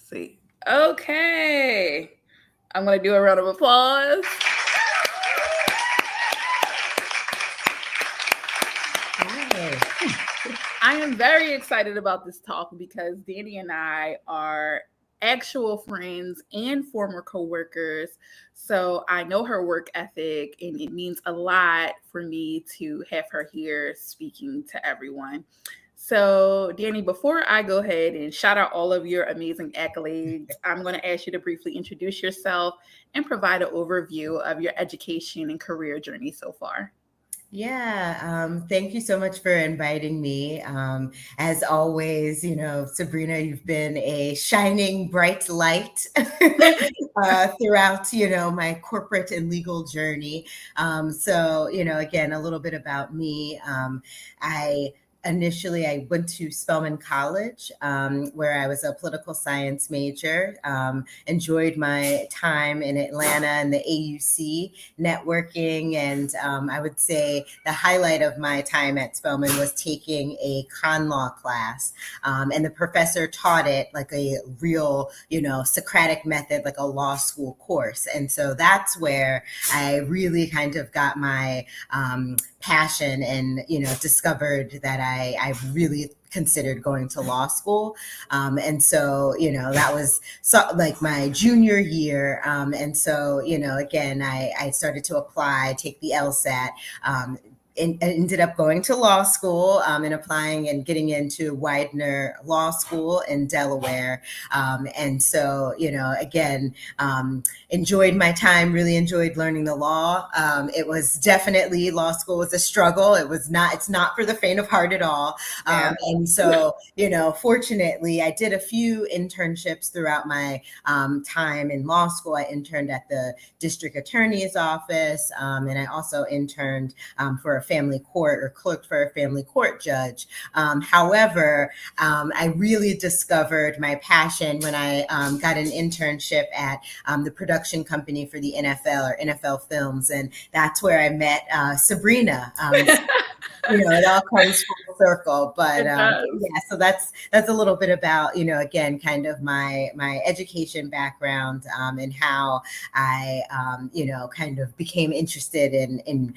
See. Okay. I'm going to do a round of applause. I am very excited about this talk because Danny and I are actual friends and former coworkers. So I know her work ethic, and it means a lot for me to have her here speaking to everyone. So, Danny, before I go ahead and shout out all of your amazing accolades, I'm going to ask you to briefly introduce yourself and provide an overview of your education and career journey so far. Yeah, thank you so much for inviting me. As always, Sabrina, you've been a shining bright light throughout, my corporate and legal journey. Again, a little bit about me. I Initially, I went to Spelman College, where I was a political science major. Enjoyed my time in Atlanta and the AUC networking. And I would say the highlight of my time at Spelman was taking a con law class. And the professor taught it like a real, Socratic method, like a law school course. And so that's where I really kind of got my passion and, discovered that I really considered going to law school. That was like my junior year. Again, I started to apply, take the LSAT, and ended up going to law school and applying and getting into Widener Law School in Delaware. Enjoyed my time, really enjoyed learning the law. It was definitely, law school was a struggle. It's not for the faint of heart at all. Fortunately, I did a few internships throughout my time in law school. I interned at the district attorney's office, and I also interned for a family court, or clerked for a family court judge. However, I really discovered my passion when I got an internship at the production company for the NFL, or NFL Films, and that's where I met Sabrina. It all comes full circle. But so that's a little bit about, again, kind of my education background, and how I kind of became interested in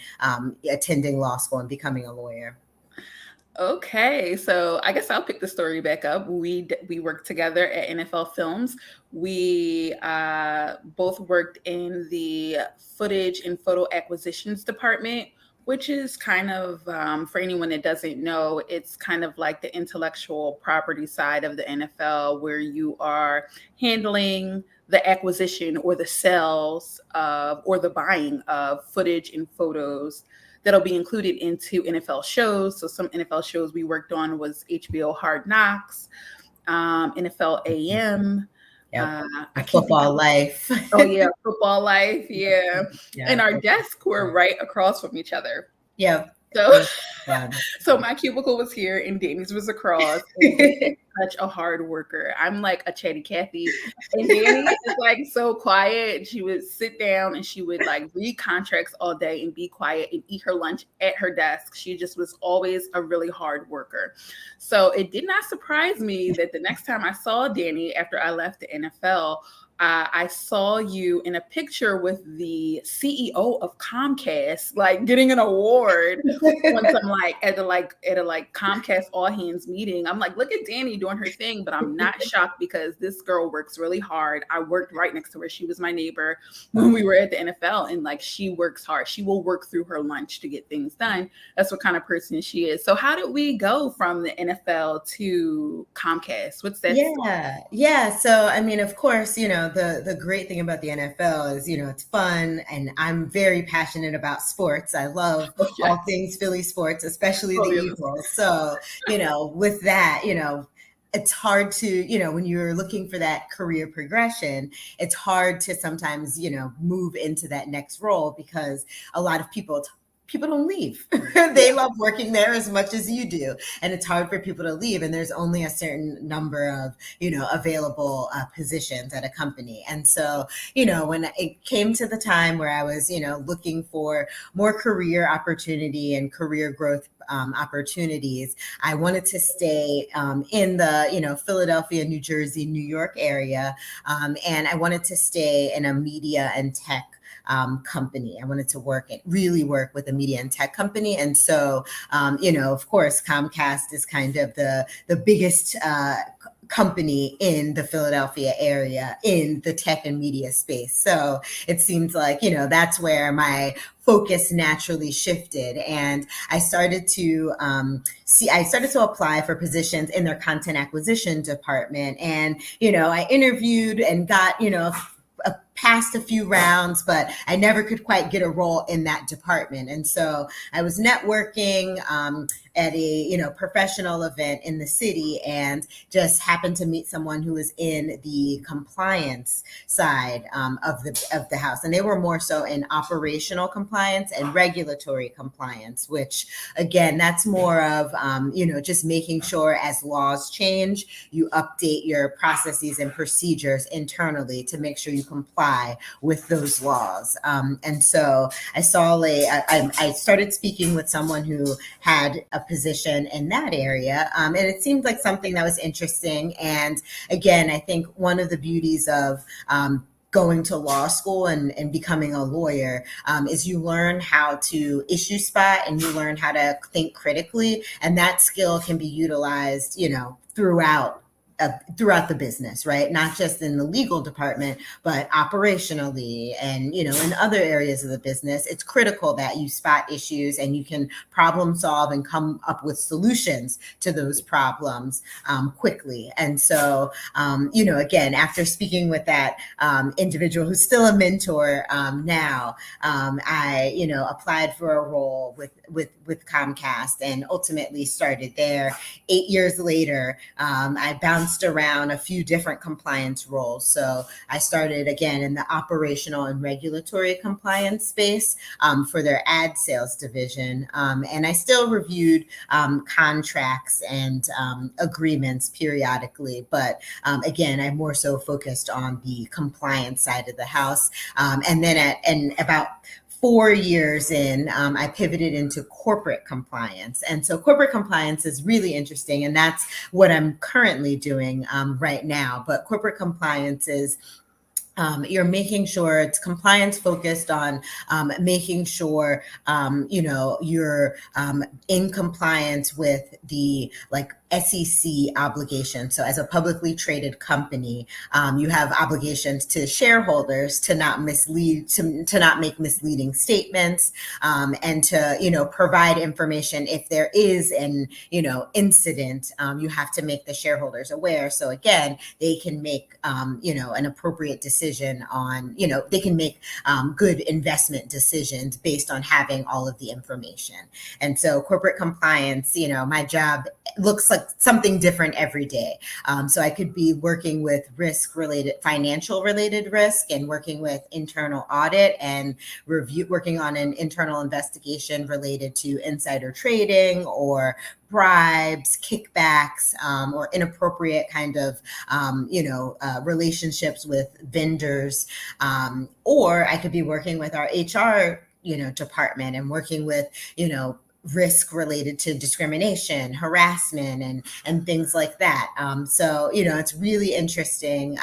attending law school and becoming a lawyer. Okay, so I guess I'll pick the story back up. We worked together at NFL Films. We both worked in the footage and photo acquisitions department, which is kind of, for anyone that doesn't know, it's kind of like the intellectual property side of the NFL, where you are handling the acquisition or the sales of, or the buying of footage and photos that'll be included into NFL shows. So some NFL shows we worked on was HBO Hard Knocks, NFL AM. Yep. Football Life. Oh yeah, Football Life. Yeah. And our desks were right across from each other. Yeah. So my cubicle was here and Danny's was across. And such a hard worker. I'm like a chatty Cathy. And Danny is like so quiet. She would sit down and she would like read contracts all day and be quiet and eat her lunch at her desk. She just was always a really hard worker. So it did not surprise me that the next time I saw Danny after I left the NFL, I saw you in a picture with the CEO of Comcast, like getting an award once I'm like at a Comcast all hands meeting. I'm like, look at Danny doing her thing, but I'm not shocked because this girl works really hard. I worked right next to her. She was my neighbor when we were at the NFL, and like she works hard. She will work through her lunch to get things done. That's what kind of person she is. So how did we go from the NFL to Comcast? What's that? Yeah. So I mean, of course, the great thing about the NFL is, it's fun, and I'm very passionate about sports. I love all things Philly sports, especially the Eagles. So, with that, it's hard to, when you're looking for that career progression, it's hard to sometimes, move into that next role, because a lot of people don't leave. They love working there as much as you do. And it's hard for people to leave. And there's only a certain number of, available positions at a company. And so, when it came to the time where I was, looking for more career opportunity and career growth opportunities. I wanted to stay in the, Philadelphia, New Jersey, New York area. And I wanted to stay in a media and tech company. I wanted to really work with a media and tech company. And so, of course, Comcast is kind of the biggest company in the Philadelphia area in the tech and media space. So it seems like, that's where my focus naturally shifted. And I started to apply for positions in their content acquisition department. And, I interviewed and got, past a few rounds, but I never could quite get a role in that department. And so I was networking at a professional event in the city, and just happened to meet someone who was in the compliance side of the house, and they were more so in operational compliance and regulatory compliance, which again, that's more of just making sure as laws change, you update your processes and procedures internally to make sure you comply with those laws. And so I started speaking with someone who had a position in that area. And it seemed like something that was interesting. And again, I think one of the beauties of going to law school and becoming a lawyer is you learn how to issue spot, and you learn how to think critically. And that skill can be utilized, throughout the business, right? Not just in the legal department, but operationally and, in other areas of the business. It's critical that you spot issues and you can problem solve and come up with solutions to those problems quickly. And so, again, after speaking with that individual who's still a mentor now, I, applied for a role with Comcast and ultimately started there. 8 years later, I bounced around a few different compliance roles. So I started again in the operational and regulatory compliance space for their ad sales division. And I still reviewed contracts and agreements periodically. But again, I more so focused on the compliance side of the house. And then about 4 years in, I pivoted into corporate compliance. And so corporate compliance is really interesting. And that's what I'm currently doing right now. But corporate compliance is you're making sure it's compliance focused on making sure, you're in compliance with the SEC obligation. So as a publicly traded company, you have obligations to shareholders to not mislead, to not make misleading statements, and to, provide information if there is an, incident, you have to make the shareholders aware. So again, they can make, an appropriate decision on, they can make good investment decisions based on having all of the information. And so corporate compliance, my job looks like something different every day. So I could be working with financial related risk, and working with internal audit and working on an internal investigation related to insider trading or bribes, kickbacks, or inappropriate kind of, relationships with vendors. Or I could be working with our HR, department, and working with, risk related to discrimination, harassment, and things like that. So, it's really interesting.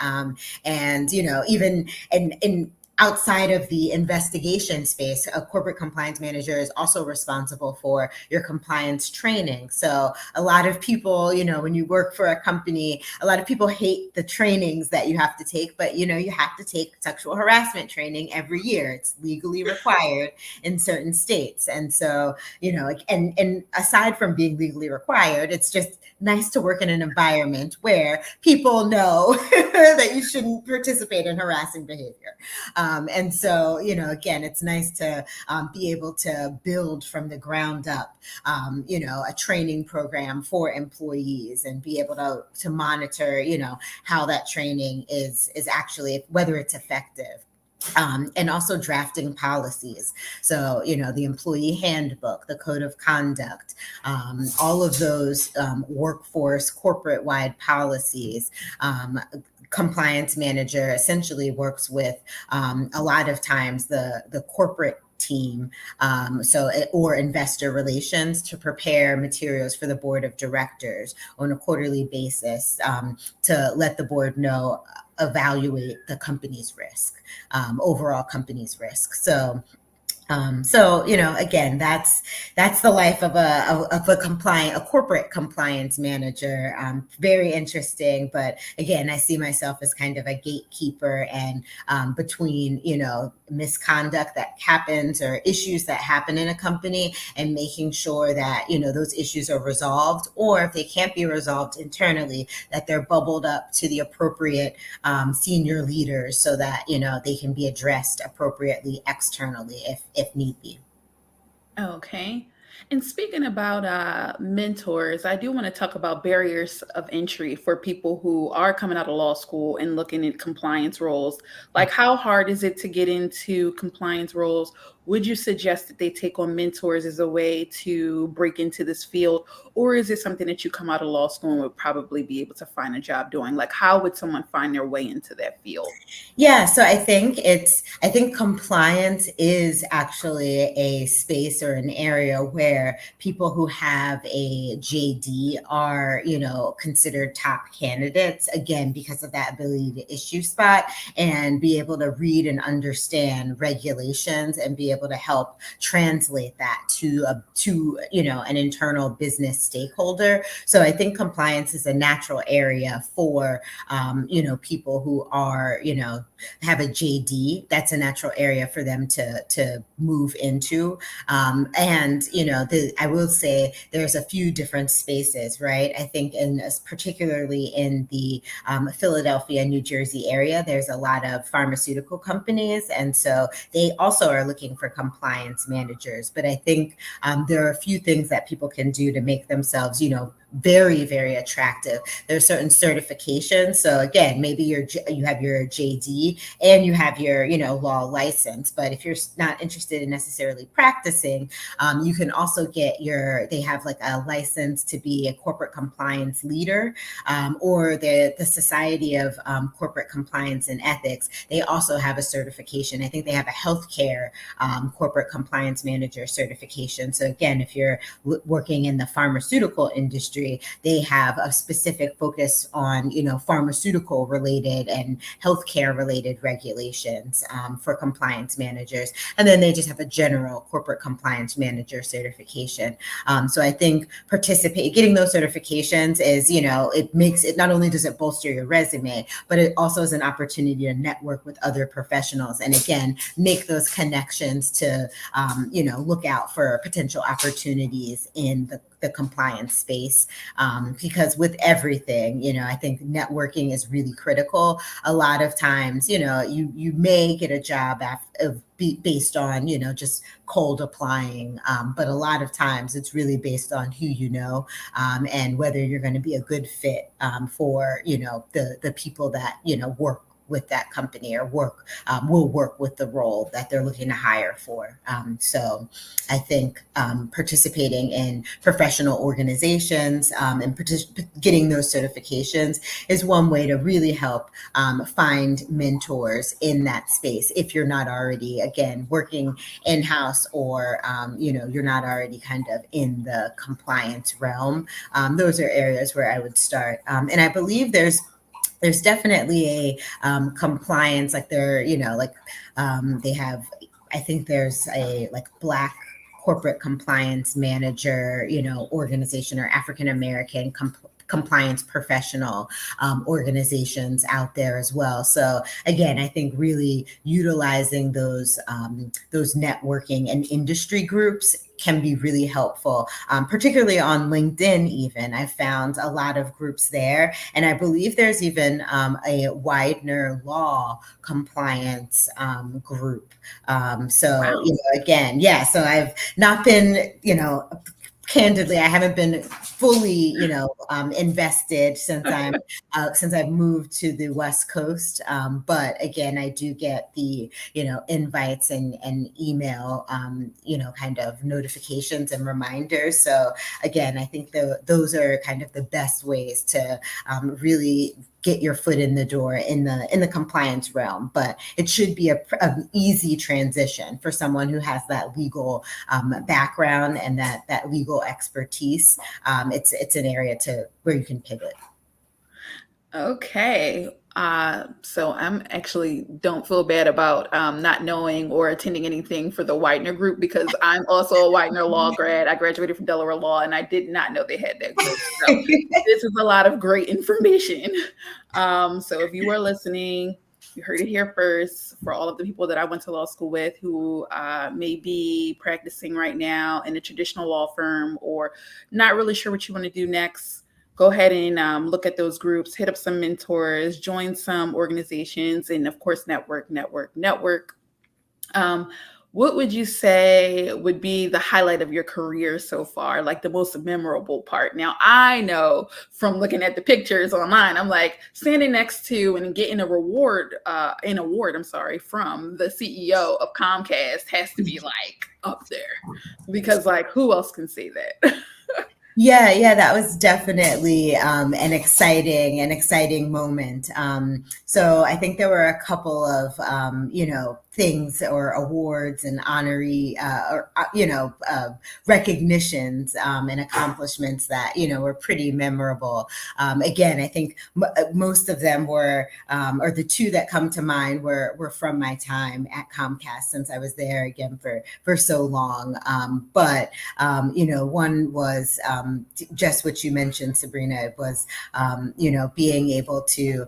And, even in outside of the investigation space, a corporate compliance manager is also responsible for your compliance training. So a lot of people, when you work for a company, a lot of people hate the trainings that you have to take, but you have to take sexual harassment training every year. It's legally required in certain states. And so, and aside from being legally required, it's just nice to work in an environment where people know that you shouldn't participate in harassing behavior. And so, again, it's nice to be able to build from the ground up, a training program for employees, and be able to monitor, how that training is actually, whether it's effective. And also drafting policies. So, the employee handbook, the code of conduct, all of those workforce corporate-wide policies. Compliance manager essentially works with a lot of times the corporate team, or investor relations to prepare materials for the board of directors on a quarterly basis, to let the board know, evaluate the company's risk, overall company's risk. So again, that's the life of a corporate compliance manager. Very interesting, but again, I see myself as kind of a gatekeeper, and between misconduct that happens or issues that happen in a company, and making sure that those issues are resolved, or if they can't be resolved internally, that they're bubbled up to the appropriate senior leaders, so that they can be addressed appropriately externally if need be. Okay. And speaking about mentors, I do want to talk about barriers of entry for people who are coming out of law school and looking at compliance roles. Like, how hard is it to get into compliance roles? Would you suggest that they take on mentors as a way to break into this field? Or is it something that you come out of law school and would probably be able to find a job doing? Like, how would someone find their way into that field? Yeah, so I think compliance is actually a space or an area where people who have a JD are, considered top candidates, again, because of that ability to issue spot and be able to read and understand regulations, and be able to help translate that to an internal business stakeholder. So I think compliance is a natural area for people who are, have a JD. That's a natural area for them to move into. And I will say there's a few different spaces, right? I think particularly in the Philadelphia, New Jersey area, there's a lot of pharmaceutical companies, and so they also are looking for compliance managers. But I think there are a few things that people can do to make themselves, very, very attractive. There's certain certifications. So again, maybe you have your JD and you have your, law license. But if you're not interested in necessarily practicing, you can also get they have like a license to be a corporate compliance leader, or the Society of Corporate Compliance and Ethics. They also have a certification. I think they have a healthcare corporate compliance manager certification. So again, if you're working in the pharmaceutical industry, they have a specific focus on, pharmaceutical related and healthcare related regulations for compliance managers. And then they just have a general corporate compliance manager certification. So I think getting those certifications is, it not only does it bolster your resume, but it also is an opportunity to network with other professionals. And again, make those connections to, look out for potential opportunities in the compliance space, because with everything, I think networking is really critical. A lot of times, you may get a job based on, just cold applying, but a lot of times it's really based on who and whether you're going to be a good fit for the people that work with that company, or will work with the role that they're looking to hire for. So I think participating in professional organizations, and getting those certifications is one way to really help find mentors in that space, if you're not already, again, working in-house, or you're not already kind of in the compliance realm. Those are areas where I would start. And I believe there's definitely a compliance, like they have, I think there's a Black corporate compliance manager, organization, or African American compliance professional organizations out there as well. So again, I think really utilizing those networking and industry groups can be really helpful, particularly on LinkedIn. Even I found a lot of groups there, and I believe there's even a Widener Law compliance group. So Wow. again, yeah. So I've not been, candidly, I haven't been fully, invested since I've moved to the West Coast. But again, I do get the, invites and email, kind of notifications and reminders. So again, I think those are kind of the best ways to really get your foot in the door in the compliance realm. But it should be an easy transition for someone who has that legal background and that legal expertise. It's an area where you can pivot. Okay. So I'm actually don't feel bad about not knowing or attending anything for the Widener group because I'm also a Widener law grad. I graduated from Delaware Law and I did not know they had that group. So this is a lot of great information. So if you are listening, you heard it here first. For all of the people that I went to law school with who may be practicing right now in a traditional law firm or not really sure what you want to do next, go ahead and look at those groups, hit up some mentors, join some organizations, and of course, network. Um, what would you say would be the highlight of your career so far, like the most memorable part? Now, I know from looking at the pictures online, I'm like standing next to and getting an award, from the CEO of Comcast has to be like up there because like who else can say that? Yeah, that was definitely an exciting moment. So I think there were a couple of things or awards and honorary recognitions and accomplishments that were pretty memorable. Again, I think most of them were, or the two that come to mind were from my time at Comcast since I was there again for so long. But one was just what you mentioned, Sabrina, was, being able to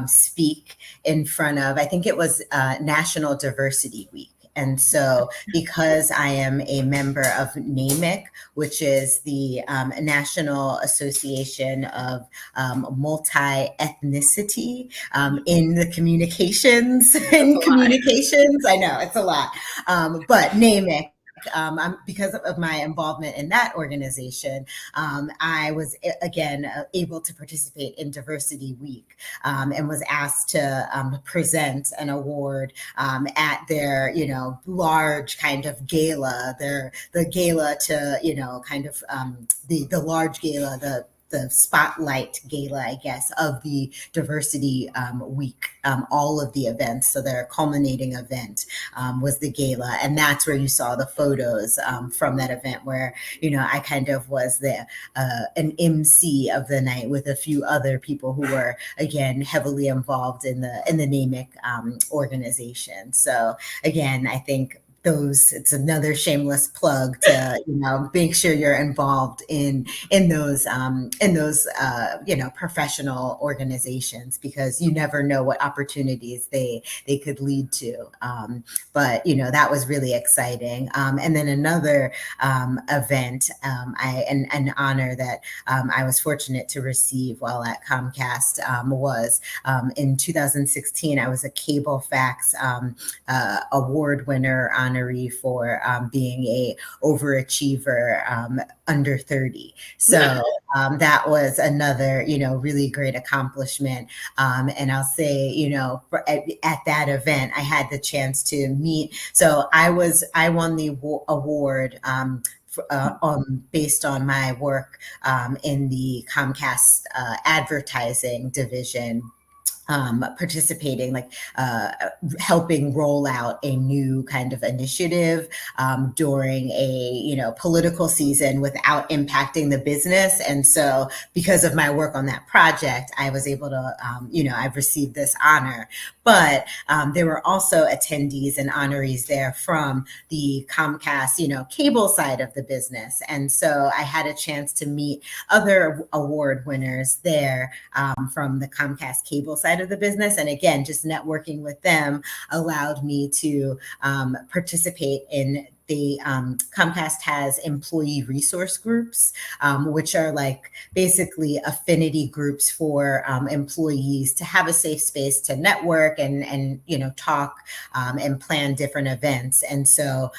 speak in front of, I think it was National Diversity Week. And so because I am a member of NAMIC, which is the National Association of Multi-Ethnicity in the communications, I know it's a lot, but NAMIC, because of my involvement in that organization, I was again able to participate in Diversity Week and was asked to present an award at their large kind of gala, the gala to kind of the large gala, the spotlight gala, I guess, of the Diversity Week, all of the events. So their culminating event was the gala. And that's where you saw the photos from that event where, I kind of was an MC of the night with a few other people who were, again, heavily involved in the NAMIC organization. So again, I think it's another shameless plug to make sure you're involved in those professional organizations, because you never know what opportunities they could lead to. But that was really exciting. And then another event, an honor that I was fortunate to receive while at Comcast was in 2016. I was a Cablefax award winner honoree for being a overachiever under 30. So that was another, really great accomplishment. And I'll say, at that event, I had the chance to meet. So I won the award based on my work in the Comcast advertising division. Participating, helping roll out a new kind of initiative during a political season without impacting the business. And so because of my work on that project, I was able to, I've received this honor. But there were also attendees and honorees there from the Comcast, cable side of the business. And so I had a chance to meet other award winners there from the Comcast cable side of the business. And again, just networking with them allowed me to participate in the Comcast has employee resource groups, which are basically affinity groups for employees to have a safe space to network and talk and plan different events. And so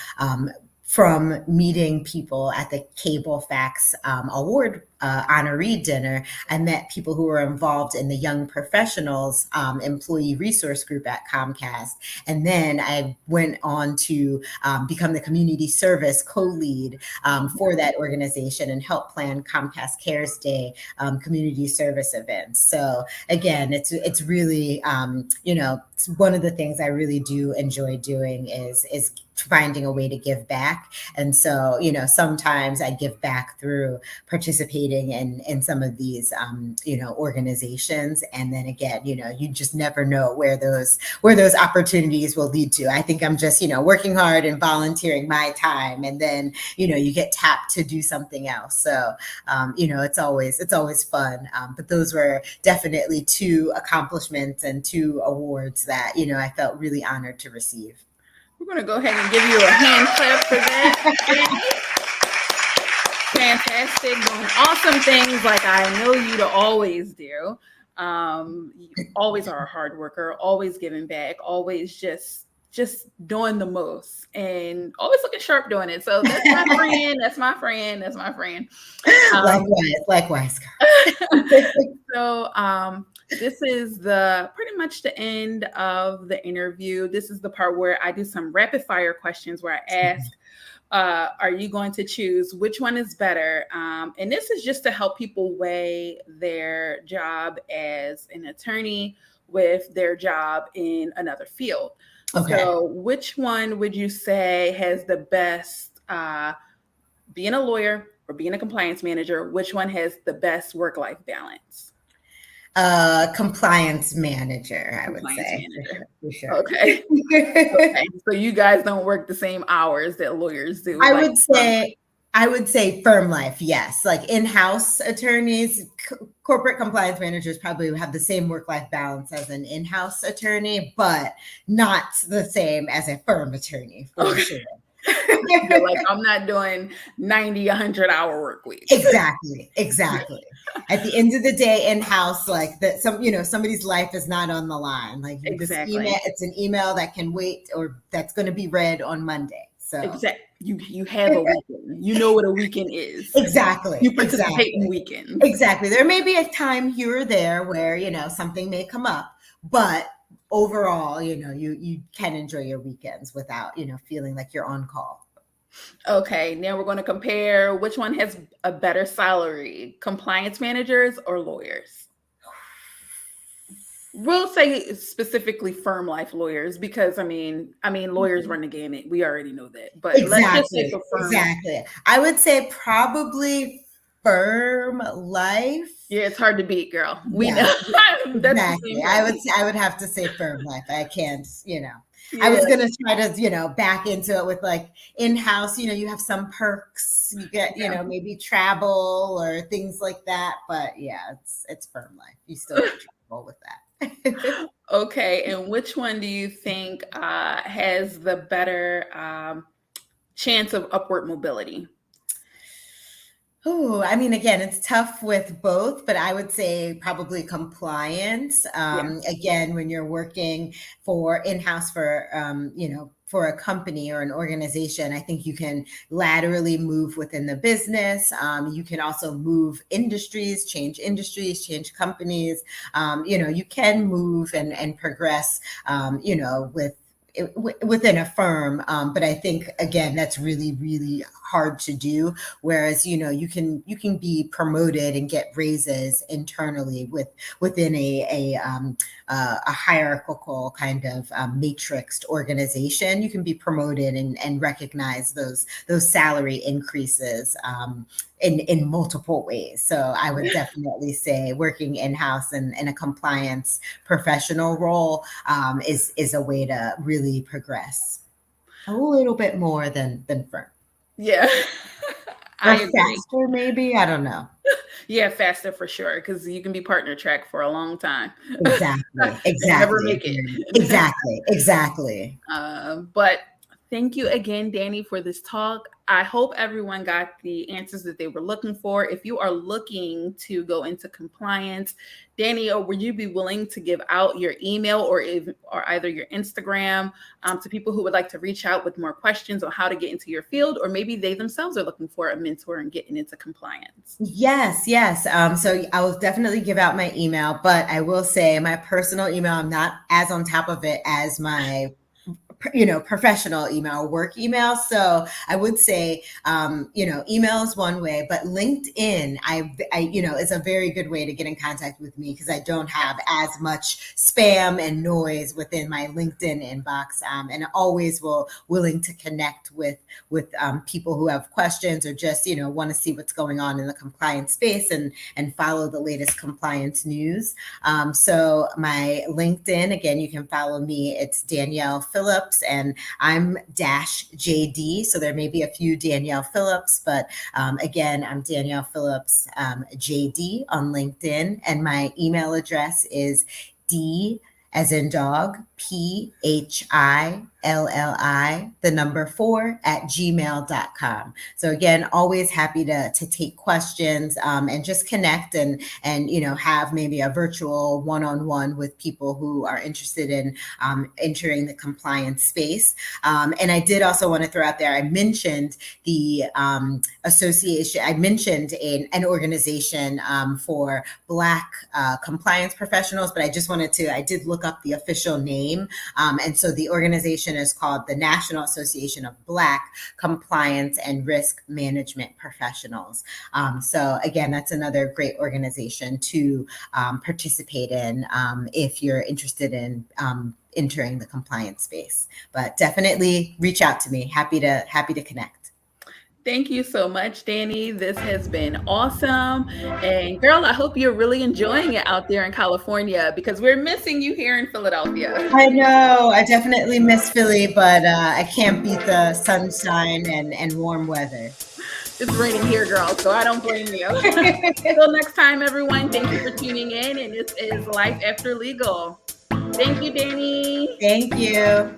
from meeting people at the Cablefax award honoree dinner, I met people who were involved in the Young Professionals Employee Resource Group at Comcast. And then I went on to become the community service co-lead for that organization and help plan Comcast Cares Day community service events. So again, it's really, it's one of the things I really do enjoy doing is finding a way to give back. And so, sometimes I give back through participating in some of these, organizations. And then again, you just never know where those opportunities will lead to. I think I'm just, working hard and volunteering my time. And then, you get tapped to do something else. So, it's always fun. But those were definitely 2 accomplishments and 2 awards that, I felt really honored to receive. We're going to go ahead and give you a hand clap for that. Fantastic, doing awesome things like I know you to always do. You always are a hard worker, always giving back, always just doing the most, and always looking sharp doing it. So that's my friend. That's my friend. That's my friend. Likewise. So this is pretty much the end of the interview. This is the part where I do some rapid fire questions where I ask, are you going to choose which one is better? And this is just to help people weigh their job as an attorney with their job in another field. Okay. So which one would you say has the best, being a lawyer or being a compliance manager, which one has the best work-life balance? Compliance manager, I would say. For sure. Okay. Okay. So you guys don't work the same hours that lawyers do. I would say firm life, yes. Like in-house attorneys, corporate compliance managers probably have the same work-life balance as an in-house attorney, but not the same as a firm attorney, for sure. Like, I'm not doing 90, 100-hour work weeks. Exactly. At the end of the day, in-house, like that, somebody's life is not on the line. Like it's an email that can wait, or that's going to be read on Monday. So exactly. You have a weekend. You know what a weekend is. Exactly. You participate in weekends. Exactly. There may be a time here or there where, something may come up, but overall, you can enjoy your weekends without, feeling like you're on call. Okay. Now we're going to compare which one has a better salary, compliance managers or lawyers? We'll say specifically firm life lawyers, because I mean, lawyers run the gamut. We already know that, but let's just say for firm. Exactly. I would say probably firm life. Yeah, it's hard to beat, girl. We know. Exactly. I would have to say firm life. I can't, I was going to try to, back into it with like in-house, you have some perks, you get, maybe travel or things like that. But yeah, it's firm life. You still have trouble with that. Okay. And which one do you think has the better chance of upward mobility? Oh, I mean, again, it's tough with both, but I would say probably compliance. Again, when you're working for in-house for, for a company or an organization, I think you can laterally move within the business. You can also move industries, change companies. You can move and progress, within a firm. But I think, again, that's really, really hard to do. Whereas, you can be promoted and get raises internally within a hierarchical kind of matrixed organization. You can be promoted and recognize those salary increases in multiple ways. So I would definitely say working in-house in a compliance professional role is a way to really progress a little bit more than firm. Yeah. I agree. Faster, maybe. I don't know. Yeah, faster for sure, because you can be partner track for a long time. Exactly. Never make it. Exactly. But thank you again, Danny, for this talk. I hope everyone got the answers that they were looking for. If you are looking to go into compliance, Danielle, would you be willing to give out your email or either your Instagram to people who would like to reach out with more questions on how to get into your field, or maybe they themselves are looking for a mentor and getting into compliance? Yes, yes. So I will definitely give out my email, but I will say my personal email, I'm not as on top of it as my professional email, work email. So I would say, email is one way, but LinkedIn, is a very good way to get in contact with me because I don't have as much spam and noise within my LinkedIn inbox, and always willing to connect with people who have questions or just want to see what's going on in the compliance space and follow the latest compliance news. So my LinkedIn, again, you can follow me. It's Danielle Phillips, and I'm -JD. So there may be a few Danielle Phillips, but again, I'm Danielle Phillips, JD on LinkedIn. And my email address is D as in dog, PHILLI, the number 4 @gmail.com. So again, always happy to take questions and just connect and have maybe a virtual one-on-one with people who are interested in entering the compliance space. And I did also want to throw out there, I mentioned the association, I mentioned an organization for Black compliance professionals, but I just wanted to, I did look up the official name. And so the organization is called the National Association of Black Compliance and Risk Management Professionals. So again, that's another great organization to participate in if you're interested in entering the compliance space. But definitely reach out to me. Happy to connect. Thank you so much, Danny. This has been awesome. And girl, I hope you're really enjoying it out there in California because we're missing you here in Philadelphia. I know. I definitely miss Philly, but I can't beat the sunshine and warm weather. It's raining here, girl, so I don't blame you. Until next time, everyone, thank you for tuning in. And this is Life After Legal. Thank you, Danny. Thank you.